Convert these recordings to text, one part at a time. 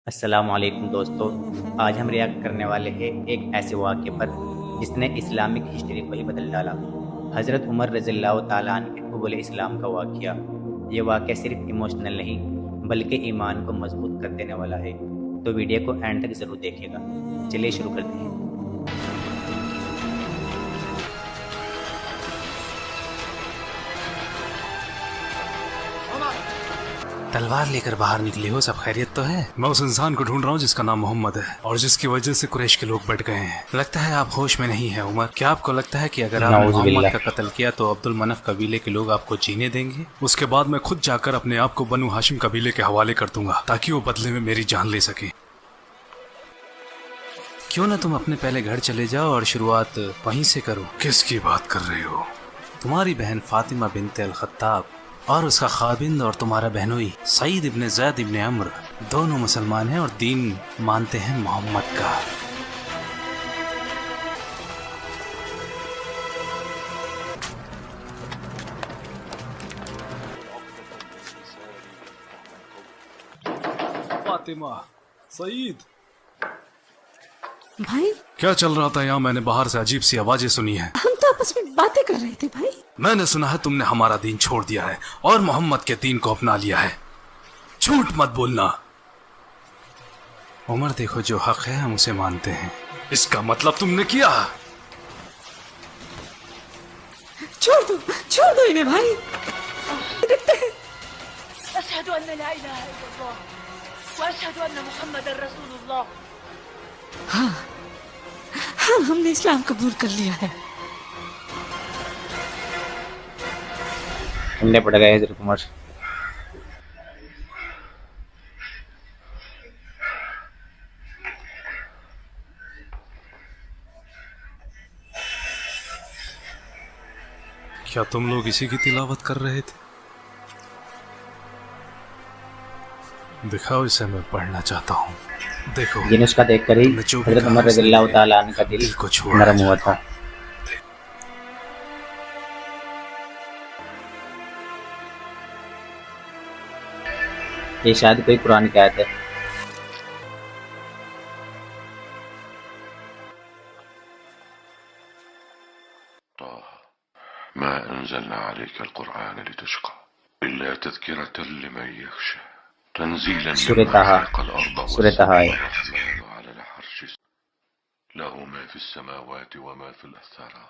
السلام علیکم دوستو، آج ہم ریاکٹ کرنے والے ہیں ایک ایسے واقعے پر جس نے اسلامک ہسٹری کو ہی بدل ڈالا۔ حضرت عمر رضی اللہ تعالیٰ عنہ کے قبول اسلام کا واقعہ۔ یہ واقعہ صرف ایموشنل نہیں بلکہ ایمان کو مضبوط کر دینے والا ہے، تو ویڈیو کو اینڈ تک ضرور دیکھے گا۔ چلیے شروع کرتے ہیں۔ تلوار لے کر باہر نکلے ہو، سب خیریت تو ہے؟ میں اس انسان کو ڈھونڈ رہا ہوں جس کا نام محمد ہے اور جس کی وجہ سے قریش کے لوگ بٹ گئے ہیں۔ لگتا ہے آپ ہوش میں نہیں ہیں عمر۔ کیا آپ کو لگتا ہے کہ اگر آپ نے نعوذ باللہ محمد کا قتل کیا تو عبد المنف قبیلے کے لوگ آپ کو جینے دیں گے؟ اس کے بعد میں خود جا کر اپنے آپ کو بنو ہاشم قبیلے کے حوالے کر دوں گا تاکہ وہ بدلے میں میری جان لے سکیں۔ کیوں نہ تم اپنے پہلے گھر چلے جاؤ اور شروعات وہیں سے کرو۔ کس کی بات کر رہے ہو؟ تمہاری بہن فاطمہ بنت الخطاب اور اس کا خاوند اور تمہارا بہنوئی سعید ابن زید ابن عمرو دونوں مسلمان ہیں اور دین مانتے ہیں محمد کا۔ فاطمہ، سعید، بھائی کیا چل رہا تھا یہاں؟ میں نے باہر سے عجیب سی آوازیں سنی ہیں۔ ہم تو آپس میں باتیں کر رہے تھے بھائی۔ میں نے سنا ہے تم نے ہمارا دین چھوڑ دیا ہے اور محمد کے دین کو اپنا لیا ہے۔ جھوٹ مت بولنا عمر۔ دیکھو، جو حق ہے ہم اسے مانتے ہیں، اس کا مطلب تم نے کیا۔ چھوڑ دو انہیں بھائی۔ دیکھتے ہیں۔ أشهد أن لا إله إلا الله وأشهد أن محمد رسول الله۔ ہاں ہم نے اسلام قبول کر لیا ہے۔ ہم نے پڑھ گئے حضرت عمر۔ کیا تم لوگ اسی کی تلاوت کر رہے تھے؟ دکھاؤ اسے، میں پڑھنا چاہتا ہوں۔ دیکھو، یہ نسخہ دیکھ کر ہی تم نے جو بھی حضرت کہا عمر اس رضی نے اللہ تعالیٰ عنہ کا دل کو چھوڑا نرم ہوا تھا۔ یہ شاید کوئی قرآن کی آیت ہے۔ ما أنزلنا عليك القرآن لتشقى إلا تذكرة لمن يخشى تنزيلا سورة ممن طه. خلق الأرض سورة طه. الرحمن على العرش له ما في السماوات وما في الأثرى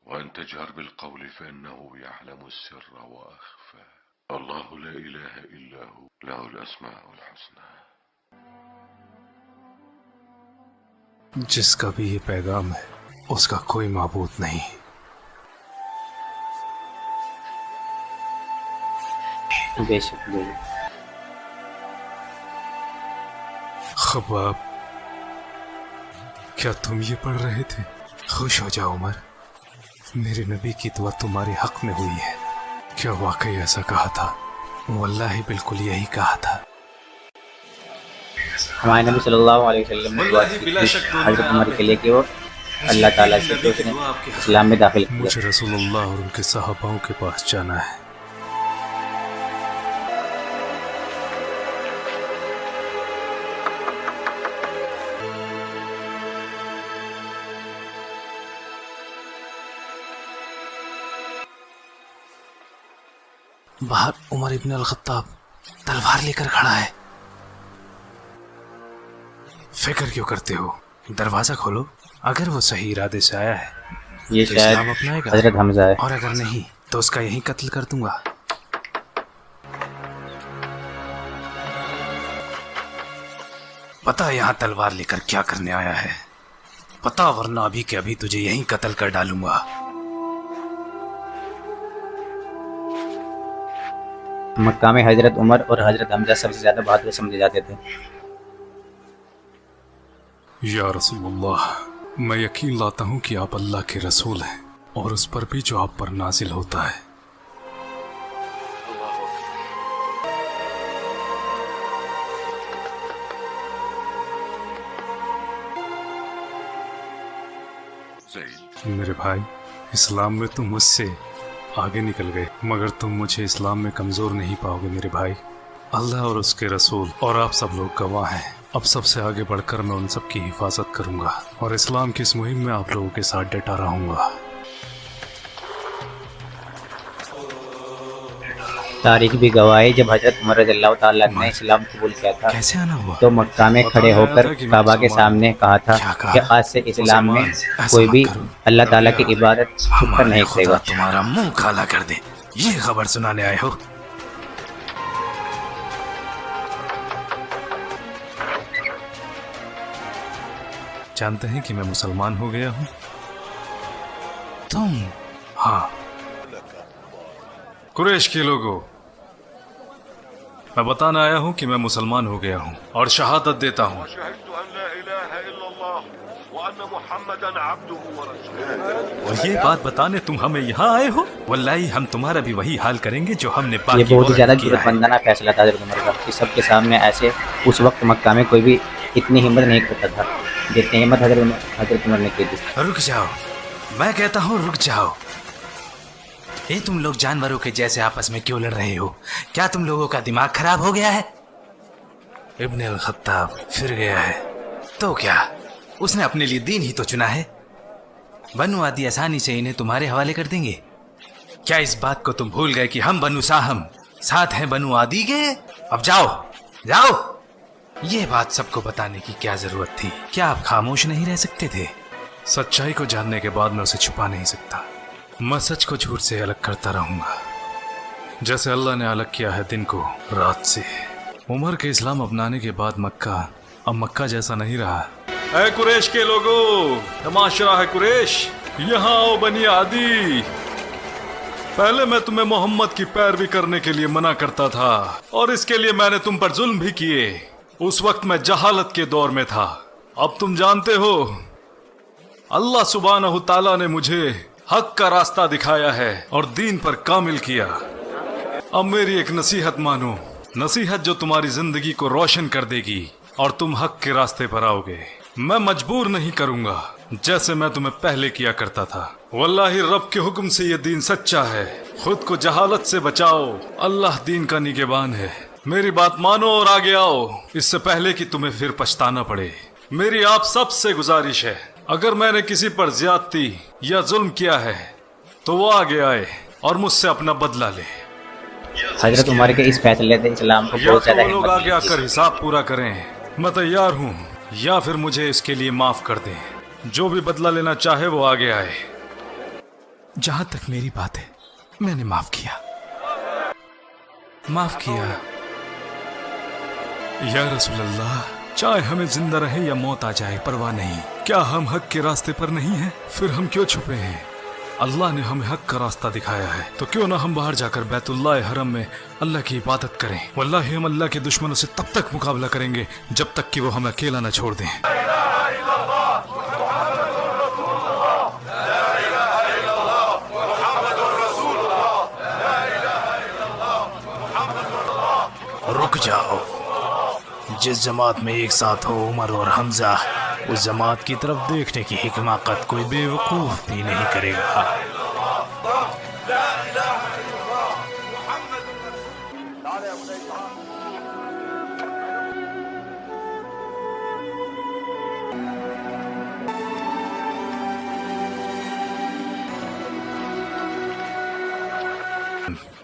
وأن تجهر بالقول فإنه يعلم السر وأخفى الله لا إله إلا هو له الأسماء الحسنى۔ جس کا بھی یہ پیغام ہے اس کا کوئی معبود نہیں۔ بے شک بے شک۔ خباب، کیا تم یہ پڑھ رہے تھے؟ خوش ہو جاؤ عمر، میرے نبی کی دعا تمہارے حق میں ہوئی ہے۔ کیا واقعی ایسا کہا تھا؟ واللہ بالکل یہی کہا تھا۔ ہمارے نبی صلی اللہ علیہ وسلم نے دعا کی تھی حضرت عمر کے لیے کہ وہ اللہ تعالیٰ سے کہ اس نے اسلام میں داخل کیا۔ مجھے رسول اللہ اور ان کے صحاباؤں کے پاس جانا ہے۔ باہر عمر ابن الخطاب تلوار لے کر کھڑا ہے۔ فکر کیوں کرتے ہو؟ دروازہ کھولو۔ اگر وہ صحیح ارادے سے آیا ہے یہ تو شاید اسلام اپنائے گا، حضرت حمزہ ہے۔ اور اگر نہیں تو اس کا یہی قتل کر دوں گا۔ پتا یہاں تلوار لے کر کیا کرنے آیا ہے؟ پتا، ورنہ ابھی کے ابھی تجھے یہیں قتل کر ڈالوں گا۔ مکہ میں حضرت عمر اور حضرت حمزہ سب سے زیادہ بہادر سمجھے جاتے تھے۔ یا رسول اللہ، میں یقین لاتا ہوں کہ آپ اللہ کے رسول ہیں اور اس پر بھی جو آپ پر نازل ہوتا ہے۔ میرے بھائی، اسلام میں تم مجھ سے آگے نکل گئے، مگر تم مجھے اسلام میں کمزور نہیں پاؤ گے میرے بھائی۔ اللہ اور اس کے رسول اور آپ سب لوگ گواہ ہیں अब सबसे आगे बढ़कर मैं उन सब की हिफाजत करूंगा और इस्लाम की इस मुहिम में आप लोगों के साथ डटा रहूंगा। तारीख भी गवाह है जब हजरत उमर रज़ियल्लाहु ताला ने इस्लाम कबूल किया था कैसे आना हुआ? तो मक्का में खड़े होकर काबा के सामने कहा था कि आज से इस्लाम में कोई भी अल्लाह ताला की इबादत छुपकर नहीं करेगा। तुम्हारा मुंह काला कर दे, ये खबर सुनाने आए हो? जानते हैं कि मैं मुसलमान हो गया हूँ? तुम? हाँ। कुरैश के लोगों, मैं बताना आया हूँ कि मैं मुसलमान हो गया हूँ और शहादत देता हूँ और ये बात बताने तुम हमें यहाँ आए हो? वल्लाही हम तुम्हारा भी वही हाल करेंगे जो हमने ये बाकी बहुत ही ज्यादा औरत किया है। जरूरतमंदाना फैसला था हजरत उमर का कि सबके सामने ऐसे उस वक्त मक्का में कोई भी इतनी हिम्मत नहीं करता था जितनी हिम्मत हजरत उमर ने की थी। रुक जाओ, मैं कहता हूँ रुक जाओ। ये तुम लोग जानवरों के जैसे आपस में क्यों लड़ रहे हो? क्या तुम लोगों का दिमाग खराब हो गया है? इब्न अल खत्ताब फिर गया है तो क्या, उसने अपने लिए दीन ही तो चुना है। बनु आदि आसानी से इन्हें तुम्हारे हवाले कर देंगे। क्या इस बात को तुम भूल गए कि हम बनु साहम साथ हैं बनु आदि के? अब जाओ जाओ। ये बात सबको बताने की क्या जरूरत थी? क्या आप खामोश नहीं रह सकते थे? सच्चाई को जानने के बाद मैं उसे छुपा नहीं सकता। मैं सच को झूठ से अलग करता रहूंगा, जैसे अल्लाह ने अलग किया है दिन को रात से। उमर के इस्लाम अपनाने के बाद मक्का अब मक्का जैसा नहीं रहा। ऐ कुरैश के लोगों, तमाशा है कुरैश, यहाँ आओ बनी आदि। पहले मैं तुम्हें मोहम्मद की पैरवी करने के लिए मना करता था और इसके लिए मैंने तुम पर जुल्म भी किए। उस वक्त मैं जहालत के दौर में था। अब तुम जानते हो अल्लाह सुब्हानहू ताला ने मुझे हक का रास्ता दिखाया है और दीन पर कामिल किया। अब मेरी एक नसीहत मानो, नसीहत जो तुम्हारी जिंदगी को रोशन कर देगी और तुम हक के रास्ते पर आओगे। मैं मजबूर नहीं करूंगा जैसे मैं तुम्हें पहले किया करता था। वल्लाही रब के हुक्म से ये दीन सच्चा है। खुद को जहालत से बचाओ, अल्लाह दीन का निगहबान है। मेरी बात मानो और आगे आओ, इससे पहले कि तुम्हें फिर पछताना पड़े। मेरी आप सबसे गुजारिश है, अगर मैंने किसी पर ज्यादती या जुल्म किया है तो वो आगे आए और मुझसे अपना बदला ले। हजरत उमर के इस फैसले से इस्लाम को या बहुत तो ज्यादा वो लोग हिम्मत आगे मिली थी। आकर हिसाब पूरा करें, मैं तैयार हूँ, या फिर मुझे इसके लिए माफ कर दें। जो भी बदला लेना चाहे वो आगे आए। जहां तक मेरी बात है, मैंने माफ किया, माफ किया। या रसूल अल्लाह, चाहे हमें जिंदा रहे या मौत आ जाए परवाह नहीं। क्या हम हक के रास्ते पर नहीं हैं? फिर हम क्यों छुपे हैं? अल्लाह ने हमें हक का रास्ता दिखाया है, तो क्यों ना हम बाहर जाकर बैतुल्लाह हरम में अल्लाह की इबादत करें। वल्लाही हम अल्लाह के दुश्मनों से तब तक मुकाबला करेंगे जब तक कि वो हमें अकेला न छोड़ दें। रुक जाओ, जिस जमात में एक साथ हो उमर और हमजा, उस जमात की तरफ देखने की हिमाकत कोई बेवकूफ भी नहीं करेगा।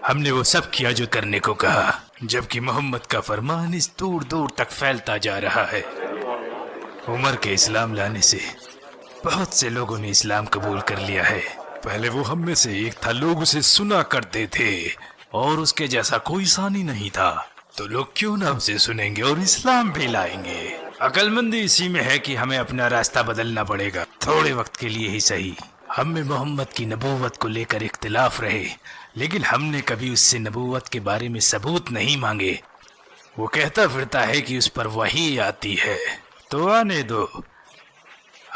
हमने वो सब किया जो करने को कहा, जबकि मोहम्मद का फरमान इस दूर दूर तक फैलता जा रहा है। उमर के इस्लाम लाने से बहुत से लोगों ने इस्लाम कबूल कर लिया है। पहले वो हम में से एक था, लोग उसे सुना करते थे और उसके जैसा कोई सानी नहीं था, तो लोग क्यों ना उसे सुनेंगे और इस्लाम भी लाएंगे। अक्लमंदी इसी में है कि हमें अपना रास्ता बदलना पड़ेगा, थोड़े वक्त के लिए ही सही। हम में मोहम्मद की नबूवत को लेकर इख्तिलाफ रहे, लेकिन हमने कभी उससे नबूवत के बारे में सबूत नहीं मांगे। वो कहता फिरता है कि उस पर वही आती है, तो आने दो।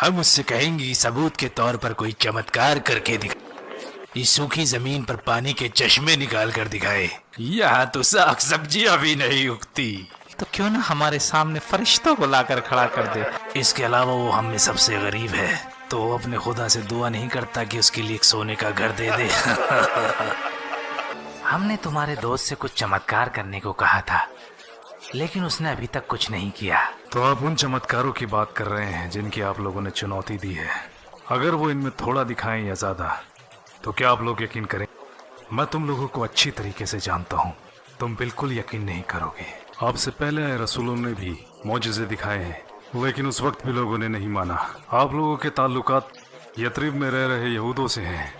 हम उससे कहेंगे सबूत के तौर पर कोई चमत्कार करके दिखा, इस सूखी जमीन पर पानी के चश्मे निकाल कर दिखाए। यहाँ तो साग सब्जियां भी नहीं उगती, तो क्यों ना हमारे सामने फरिश्तों को लाकर खड़ा कर दे। इसके अलावा वो हम में सबसे गरीब है, तो वो अपने खुदा से दुआ नहीं करता कि उसके लिए एक सोने का घर दे दे। हमने तुम्हारे दोस्त से कुछ चमत्कार करने को कहा था, लेकिन उसने अभी तक कुछ नहीं किया, तो आप उन चमत्कारों की बात कर रहे हैं जिनकी आप लोगों ने चुनौती दी है। अगर वो इनमें थोड़ा दिखाएं या ज्यादा, तो क्या आप लोग यकीन करें? मैं तुम लोगों को अच्छी तरीके से जानता हूँ, तुम बिल्कुल यकीन नहीं करोगे। आपसे पहले आए रसूलों ने भी मौजज़े दिखाए हैं, लेकिन उस वक्त भी लोगों ने नहीं माना। आप लोगों के ताल्लुकात यथरिब में रह रहे यहूदों से हैं,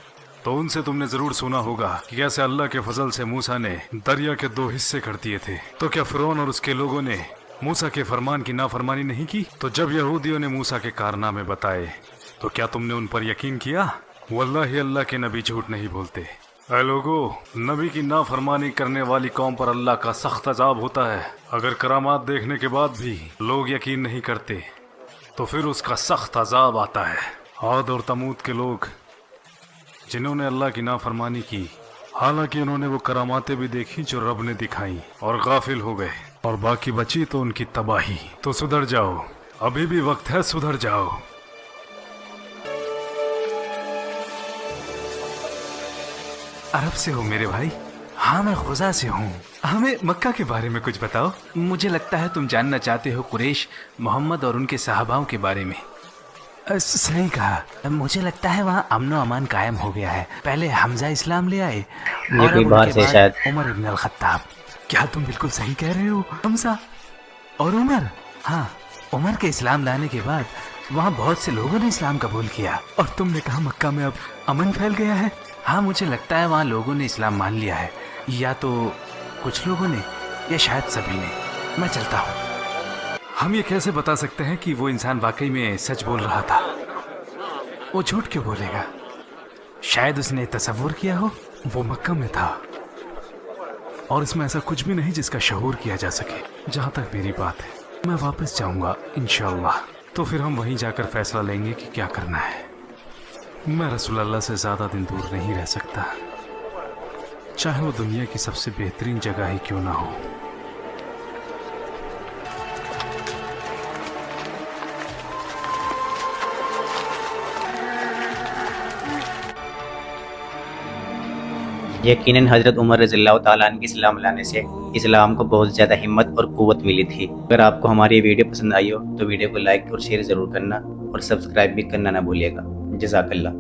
तो उनसे तुमने जरूर सुना होगा कि कैसे अल्लाह के फजल से मूसा ने दरिया के 2 हिस्से कर दिए थे। तो क्या फिरौन और उसके लोगों ने मूसा के फरमान की नाफरमानी नहीं की? तो जब यहूदियों ने मूसा के कारनामे बताए तो क्या तुमने उन पर यकीन किया? वल्लाही अल्लाह के नबी झूठ नहीं बोलते। ऐ लोगो, नबी की नाफरमानी करने वाली कौम पर अल्लाह का सख्त अजाब होता है। अगर करामात देखने के बाद भी लोग यकीन नहीं करते तो फिर उसका सख्त अजाब आता है। आद और तमूद के लोग जिन्होंने अल्लाह की नाफरमानी की, हालांकि उन्होंने वो करामातें भी देखी जो रब ने दिखाई, और गाफिल हो गए, और बाकी बची तो उनकी तबाही। तो सुधर जाओ, अभी भी वक्त है, सुधर जाओ। अरब से हो मेरे भाई? हाँ, मैं खुजा से हूँ। हमें मक्का के बारे में कुछ बताओ। मुझे लगता है तुम जानना चाहते हो कुरैश, मोहम्मद और उनके सहाबाओं के बारे में। सही कहा। मुझे लगता है वहाँ अमनो अमान कायम हो गया है। पहले हमजा इस्लाम ले आए और कोई अब बात उनके है बाद शायद। उमर इब्न अल खत्ताब। क्या तुम बिल्कुल सही कह रहे हो? हमजा और उमर। हाँ, उमर के इस्लाम लाने के बाद वहाँ बहुत से लोगों ने इस्लाम कबूल किया। और तुमने कहा मक्का में अब अमन फैल गया है। हाँ, मुझे लगता है वहाँ लोगों ने इस्लाम मान लिया है, या तो कुछ लोगों ने या शायद सभी ने। मैं चलता हूँ। हम ये कैसे बता सकते हैं कि वो इंसान वाकई में सच बोल रहा था? वो झूठ क्यों बोलेगा? शायद उसने तसव्वुर किया हो वो मक्का में था, और इसमें ऐसा कुछ भी नहीं जिसका शऊर किया जा सके। जहाँ तक मेरी बात है, मैं वापस जाऊंगा इंशाअल्लाह, तो फिर हम वहीं जाकर फैसला लेंगे कि क्या करना है। मैं रसूल अल्लाह से ज़्यादा दिन दूर नहीं रह सकता, चाहे वो दुनिया की सबसे बेहतरीन जगह ही क्यों ना हो। यकीनन हज़रत उमर रज़ियल्लाहु ताला अन्हु के इस्लाम लाने से इस्लाम को बहुत ज़्यादा हिम्मत और क़ुव्वत मिली थी। अगर आपको हमारी ये वीडियो पसंद आई हो तो वीडियो को लाइक और शेयर ज़रूर करना, और सब्सक्राइब भी करना ना भूलिएगा। जज़ाकल्लाह।